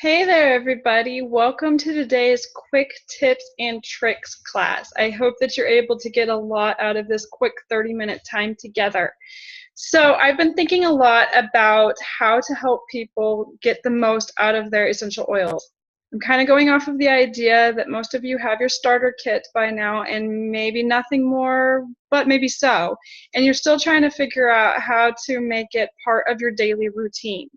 Hey there, everybody. Welcome to today's quick tips and tricks class. I hope that you're able to get a lot out of this quick 30-minute time together. So I've been thinking a lot about how to help people get the most out of their essential oils. I'm kind of going off of the idea that most of you have your starter kit by now and maybe nothing more, but maybe so. And you're still trying to figure out how to make it part of your daily routine.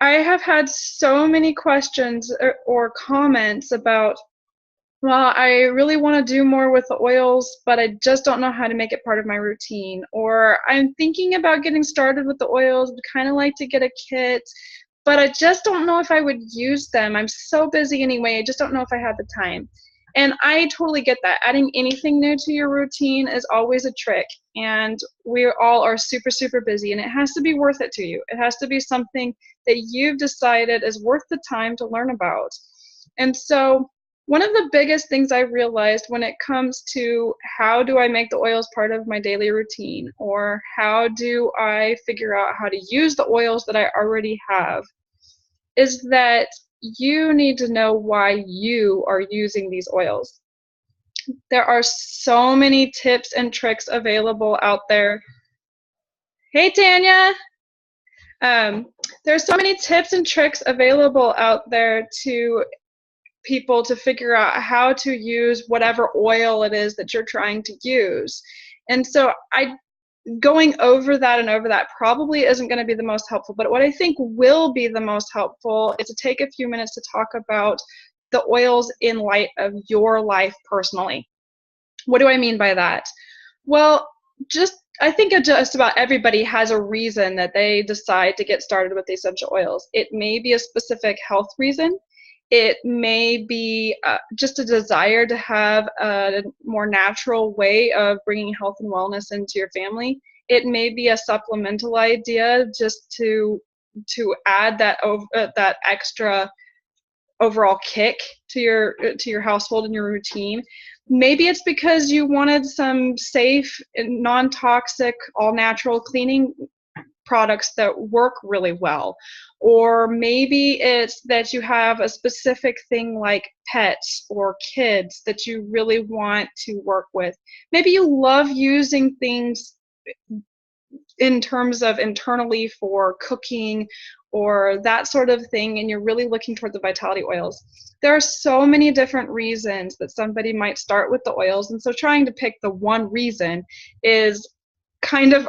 I have had so many questions or comments about, well, I really want to do more with the oils, but I just don't know how to make it part of my routine. Or I'm thinking about getting started with the oils, would kind of like to get a kit, but I just don't know if I would use them. I'm so busy anyway, I just don't know if I have the time. And I totally get that. Adding anything new to your routine is always a trick. And we all are super, super busy, and it has to be worth it to you. It has to be something that you've decided is worth the time to learn about. And so, one of the biggest things I realized when it comes to how do I make the oils part of my daily routine, or how do I figure out how to use the oils that I already have, is that you need to know why you are using these oils. There are so many tips and tricks available out there. Hey, Tanya. Um, there's so many tips and tricks available out there to people to figure out how to use whatever oil it is that you're trying to use. And so going over that and over that probably isn't going to be the most helpful, but what I think will be the most helpful is to take a few minutes to talk about the oils in light of your life personally. What do I mean by that? Well, I think just about everybody has a reason that they decide to get started with the essential oils. It may be a specific health reason. It may be just a desire to have a more natural way of bringing health and wellness into your family. It may be a supplemental idea just to add that extra overall kick to your household and your routine. Maybe it's because you wanted some safe and non-toxic, all-natural cleaning products that work really well. Or maybe it's that you have a specific thing like pets or kids that you really want to work with. Maybe you love using things in terms of internally for cooking or that sort of thing, and you're really looking toward the vitality oils. There are so many different reasons that somebody might start with the oils, and so trying to pick the one reason is kind of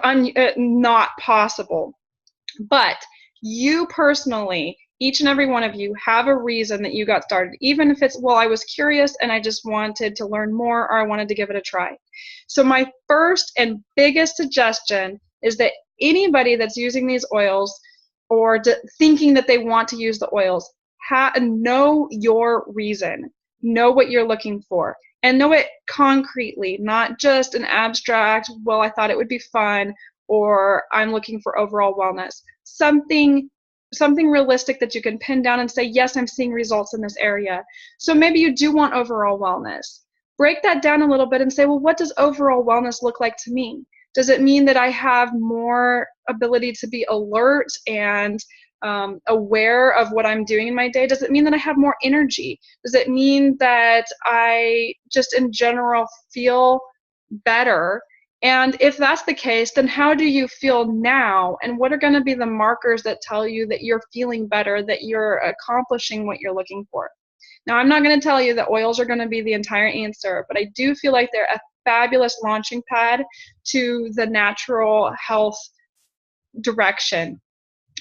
not possible. But you personally, each and every one of you, have a reason that you got started, even if it's, well, I was curious and I just wanted to learn more, or I wanted to give it a try. So my first and biggest suggestion is that anybody that's using these oils or thinking that they want to use the oils, know your reason, know what you're looking for, and know it concretely, not just an abstract, well, I thought it would be fun, or I'm looking for overall wellness. Something realistic that you can pin down and say, yes, I'm seeing results in this area. So maybe you do want overall wellness. Break that down a little bit and say, well, what does overall wellness look like to me? Does it mean that I have more ability to be alert and aware of what I'm doing in my day? Does it mean that I have more energy? Does it mean that I just in general feel better? And if that's the case, then how do you feel now? And what are going to be the markers that tell you that you're feeling better, that you're accomplishing what you're looking for? Now, I'm not going to tell you that oils are going to be the entire answer, but I do feel like they're a fabulous launching pad to the natural health direction.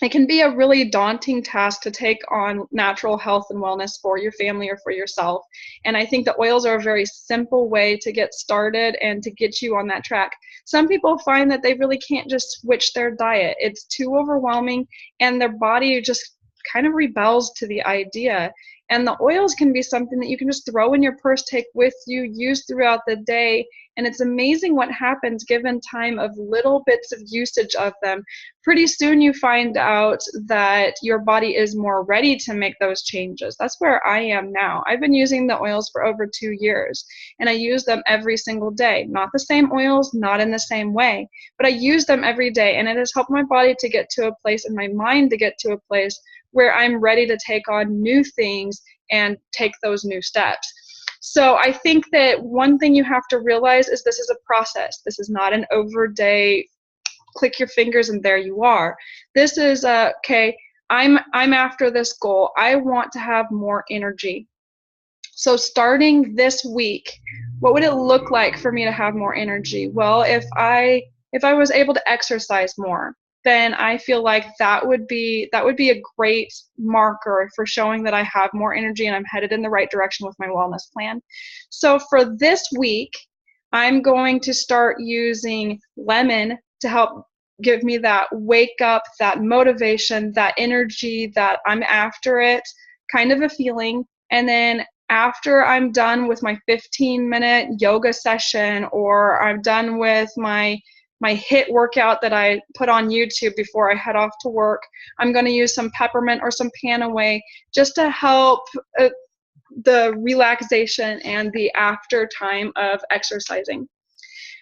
It can be a really daunting task to take on natural health and wellness for your family or for yourself. And I think the oils are a very simple way to get started and to get you on that track. Some people find that they really can't just switch their diet. It's too overwhelming, and their body just kind of rebels to the idea. And the oils can be something that you can just throw in your purse, take with you, use throughout the day. And it's amazing what happens given time of little bits of usage of them. Pretty soon you find out that your body is more ready to make those changes. That's where I am now. I've been using the oils for over 2 years, and I use them every single day. Not the same oils, not in the same way, but I use them every day, and it has helped my body to get to a place and my mind to get to a place where I'm ready to take on new things and take those new steps. So I think that one thing you have to realize is this is a process. This is not an overday click your fingers and there you are. This is okay, I'm after this goal. I want to have more energy. So starting this week, what would it look like for me to have more energy? Well, if I was able to exercise more, then I feel like that would be a great marker for showing that I have more energy and I'm headed in the right direction with my wellness plan. So for this week, I'm going to start using lemon to help give me that wake up, that motivation, that energy, that I'm after it kind of a feeling. And then after I'm done with my 15-minute yoga session, or I'm done with my HIIT workout that I put on YouTube before I head off to work, I'm going to use some peppermint or some Panaway just to help the relaxation and the after time of exercising.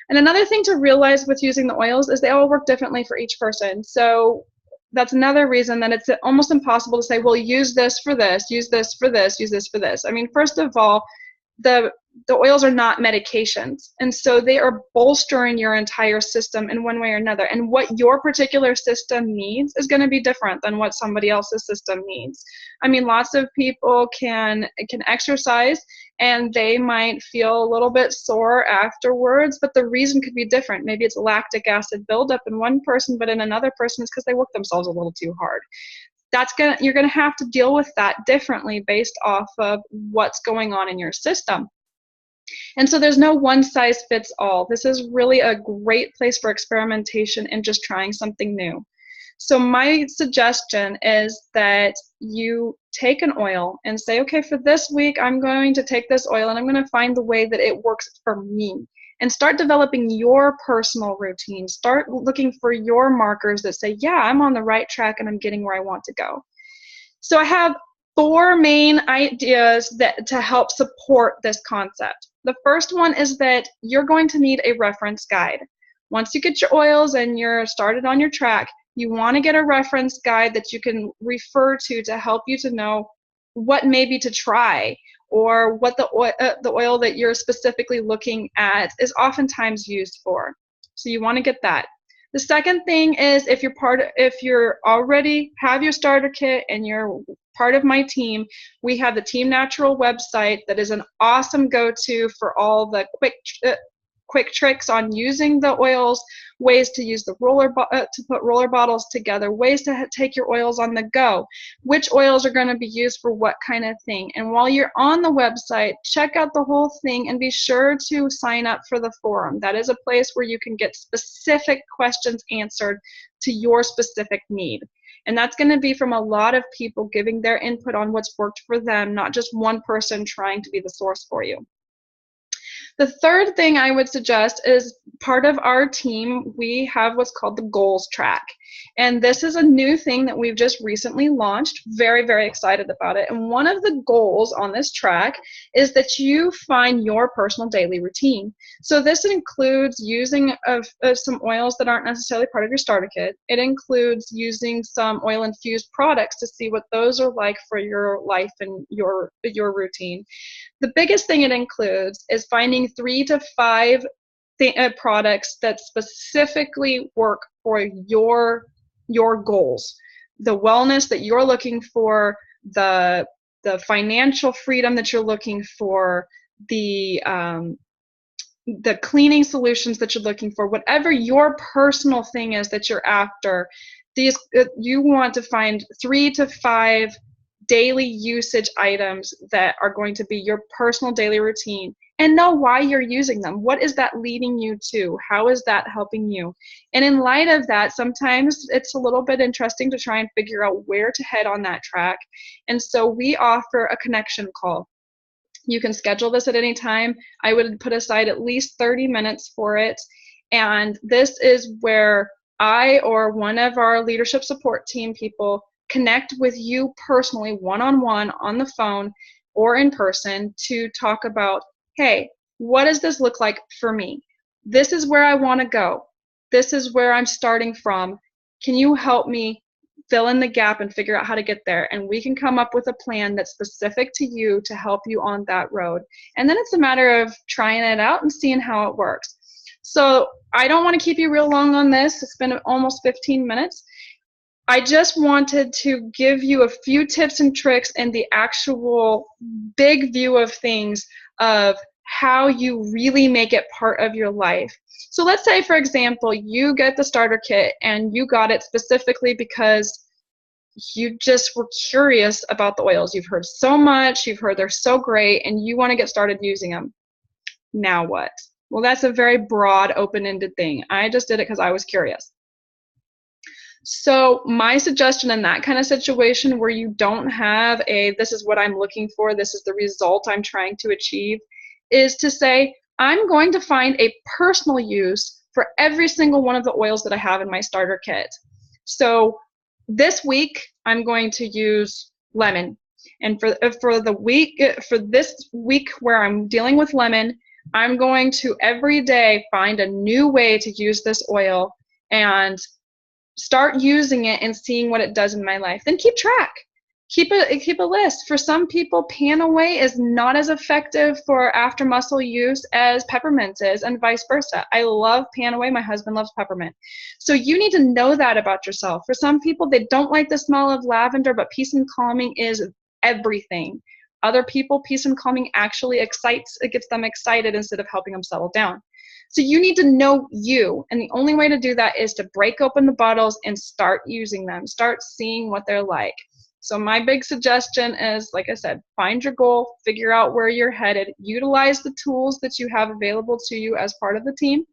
And another thing to realize with using the oils is they all work differently for each person. So that's another reason that it's almost impossible to say, well, use this for this, use this for this, use this for this. I mean, first of all, the oils are not medications, and so they are bolstering your entire system in one way or another, and what your particular system needs is going to be different than what somebody else's system needs. I mean, lots of people can exercise and they might feel a little bit sore afterwards, but the reason could be different. Maybe it's lactic acid buildup in one person, but in another person it's because they work themselves a little too hard. You're gonna have to deal with that differently based off of what's going on in your system. And so there's no one size fits all. This is really a great place for experimentation and just trying something new. So my suggestion is that you take an oil and say, okay, for this week, I'm going to take this oil and I'm going to find the way that it works for me. And start developing your personal routine. Start looking for your markers that say, yeah, I'm on the right track and I'm getting where I want to go. So I have 4 main ideas to help support this concept. The first one is that you're going to need a reference guide. Once you get your oils and you're started on your track, you want to get a reference guide that you can refer to help you to know what maybe to try, or what the oil that you're specifically looking at is oftentimes used for. So you want to get that. The second thing is if you're already have your starter kit and you're part of my team, we have the Team Natural website that is an awesome go-to for all the quick tricks on using the oils, ways to use the to put roller bottles together, ways to take your oils on the go, which oils are going to be used for what kind of thing. And while you're on the website, check out the whole thing and be sure to sign up for the forum. That is a place where you can get specific questions answered to your specific need. And that's going to be from a lot of people giving their input on what's worked for them, not just one person trying to be the source for you. The third thing I would suggest is part of our team, we have what's called the goals track. And this is a new thing that we've just recently launched. Very, very excited about it. And one of the goals on this track is that you find your personal daily routine. So this includes using some oils that aren't necessarily part of your starter kit. It includes using some oil-infused products to see what those are like for your life and your routine. The biggest thing it includes is finding 3 to 5 products that specifically work for your goals, the wellness that you're looking for, the financial freedom that you're looking for, the cleaning solutions that you're looking for, whatever your personal thing is that you're after. You want to find 3 to 5 daily usage items that are going to be your personal daily routine, and know why you're using them. What is that leading you to? How is that helping you? And in light of that, sometimes it's a little bit interesting to try and figure out where to head on that track. And so we offer a connection call. You can schedule this at any time. I would put aside at least 30 minutes for it. And this is where I or one of our leadership support team people connect with you personally, one-on-one, on the phone or in person, to talk about, hey, what does this look like for me? This is where I want to go. This is where I'm starting from. Can you help me fill in the gap and figure out how to get there? And we can come up with a plan that's specific to you to help you on that road. And then it's a matter of trying it out and seeing how it works. So I don't want to keep you real long on this. It's been almost 15 minutes. I just wanted to give you a few tips and tricks and the actual big view of things of how you really make it part of your life. So let's say, for example, you get the starter kit and you got it specifically because you just were curious about the oils. You've heard so much, you've heard they're so great, and you want to get started using them. Now what? Well, that's a very broad, open-ended thing. I just did it because I was curious. So my suggestion in that kind of situation where you don't have a, this is what I'm looking for, this is the result I'm trying to achieve, is to say, I'm going to find a personal use for every single one of the oils that I have in my starter kit. So this week, I'm going to use lemon. And for this week where I'm dealing with lemon, I'm going to every day find a new way to use this oil and start using it and seeing what it does in my life. Then keep track. Keep a list. For some people, PanAway is not as effective for after muscle use as peppermint is, and vice versa. I love PanAway. My husband loves peppermint. So you need to know that about yourself. For some people, they don't like the smell of lavender, but peace and calming is everything. Other people, peace and calming actually it gets them excited instead of helping them settle down. So you need to know you, and the only way to do that is to break open the bottles and start using them. Start seeing what they're like. So my big suggestion is, like I said, find your goal, figure out where you're headed, utilize the tools that you have available to you as part of the team,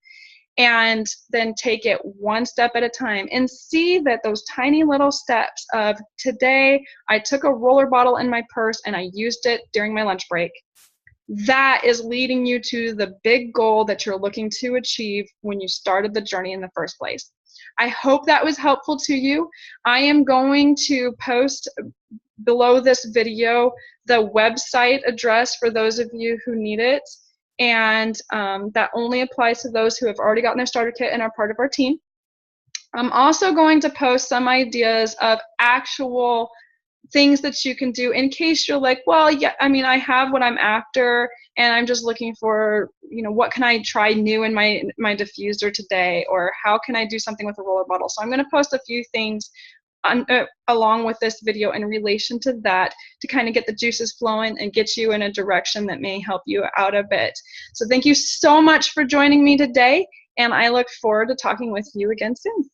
and then take it one step at a time and see that those tiny little steps of, today I took a roller bottle in my purse and I used it during my lunch break. That is leading you to the big goal that you're looking to achieve when you started the journey in the first place. I hope that was helpful to you. I am going to post below this video the website address for those of you who need it, and that only applies to those who have already gotten their starter kit and are part of our team. I'm also going to post some ideas of actual things that you can do in case you're like, well, yeah, I mean, I have what I'm after and I'm just looking for, what can I try new in my diffuser today, or how can I do something with a roller bottle? So I'm going to post a few things along with this video in relation to that, to kind of get the juices flowing and get you in a direction that may help you out a bit. So thank you so much for joining me today, and I look forward to talking with you again soon.